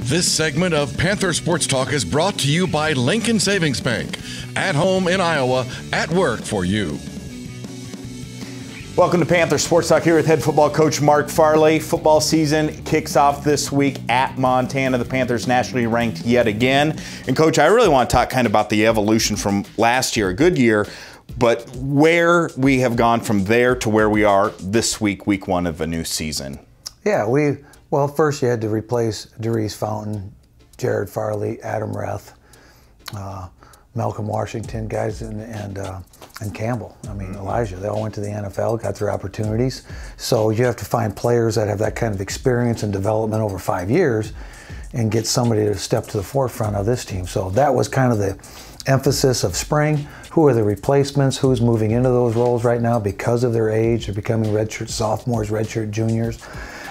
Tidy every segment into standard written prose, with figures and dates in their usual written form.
This segment of Panther Sports Talk is brought to you by Lincoln Savings Bank. At home in Iowa, at work for you. Welcome to Panther Sports Talk here with head football coach Mark Farley. Football season kicks off this week at Montana. The Panthers nationally ranked yet again. And Coach, I really want to talk kind of about the evolution from last year, a good year, but where we have gone from there to where we are this week, week one of a new season. Yeah, well, first you had to replace Darius Fountain, Jared Farley, Adam Reth, Malcolm Washington guys, and Campbell. I mean, Elijah. They all went to the NFL, got their opportunities. So you have to find players that have that kind of experience and development over 5 years and get somebody to step to the forefront of this team. So that was kind of the emphasis of spring. Who are the replacements? Who's moving into those roles right now because of their age? They're becoming redshirt sophomores, redshirt juniors.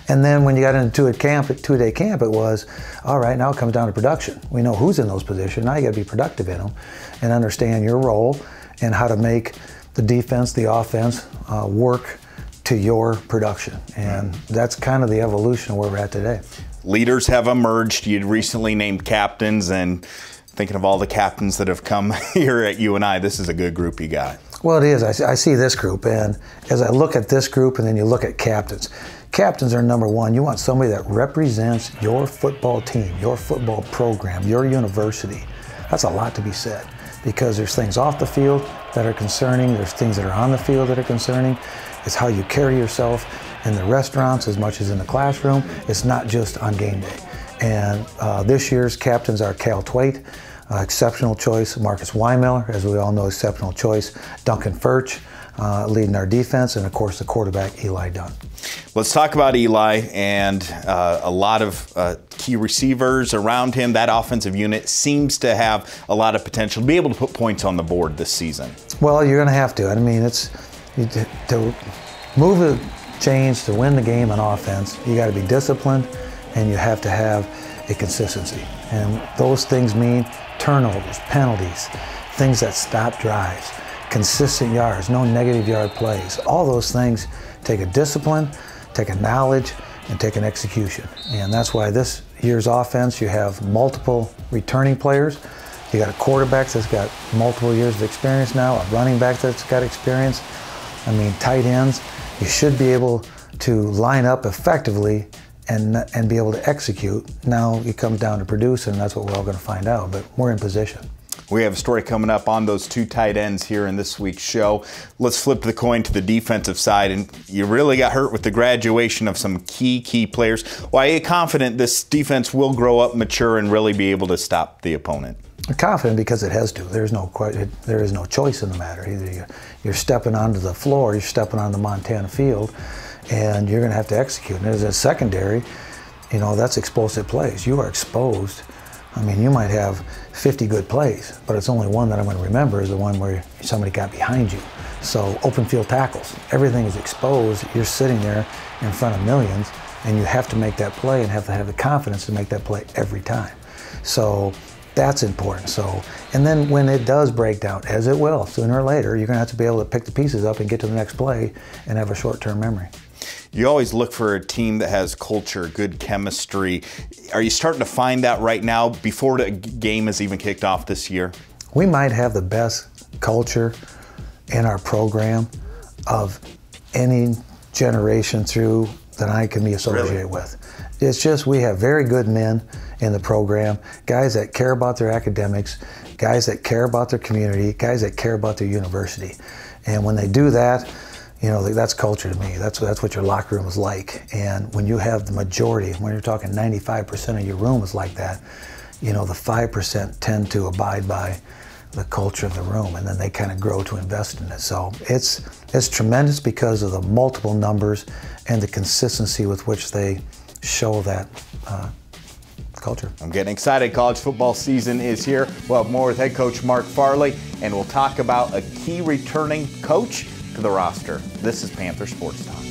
And then when you got into a two-day camp, it was, all right, now it comes down to production. We know who's in those positions. Now you got to be productive in them and understand your role and how to make the defense, the offense work to your production. And that's kind of the evolution of where we're at today. Leaders have emerged. You'd recently named captains, and thinking of all the captains that have come here at UNI, this is a good group you got. Well, it is. I see this group, and as I look at this group and then you look at captains, captains are number one. You want somebody that represents your football team, your football program, your university. That's a lot to be said because there's things off the field that are concerning. There's things that are on the field that are concerning. It's how you carry yourself in the restaurants as much as in the classroom. It's not just on game day. And this year's captains are Cal Twait, exceptional choice. Marcus Weimiller, as we all know, exceptional choice. Duncan Furch, leading our defense, and of course the quarterback, Eli Dunn. Let's talk about Eli and a lot of key receivers around him. That offensive unit seems to have a lot of potential to be able to put points on the board this season. Well, you're going to have to. I mean, to move the chains, to win the game on offense, you got to be disciplined and you have to have a consistency. And those things mean turnovers, penalties, things that stop drives, consistent yards, no negative yard plays. All those things take a discipline, take a knowledge, and take an execution. And that's why this year's offense, you have multiple returning players. You got a quarterback that's got multiple years of experience now, a running back that's got experience. I mean, tight ends. You should be able to line up effectively and be able to execute. Now it comes down to produce, and that's what we're all going to find out, but we're in position. We have a story coming up on those two tight ends here in this week's show. Let's flip the coin to the defensive side, and you really got hurt with the graduation of some key players. Why are you confident this defense will grow up, mature, and really be able to stop the opponent? I'm confident because it has to. There is no choice in the matter. Either you're stepping onto the floor, you're stepping on the Montana field, and you're going to have to execute. And as a secondary, you know, that's explosive plays. You are exposed. I mean, you might have 50 good plays, but it's only one that I'm going to remember is the one where somebody got behind you. So open field tackles, everything is exposed. You're sitting there in front of millions, and you have to make that play and have to have the confidence to make that play every time. So that's important. So, and then when it does break down, as it will, sooner or later, you're going to have to be able to pick the pieces up and get to the next play and have a short-term memory. You always look for a team that has culture, good chemistry. Are you starting to find that right now before the game has even kicked off this year? We might have the best culture in our program of any generation through that I can be associated with. It's just we have very good men in the program, guys that care about their academics, guys that care about their community, guys that care about their university. And when they do that, you know, that's culture to me. That's what your locker room is like. And when you have the majority, when you're talking 95% of your room is like that, you know, the 5% tend to abide by the culture of the room, and then they kind of grow to invest in it. So it's tremendous because of the multiple numbers and the consistency with which they show that culture. I'm getting excited. College football season is here. We'll have more with head coach Mark Farley, and we'll talk about a key returning coach to the roster. This is Panther Sports Talk.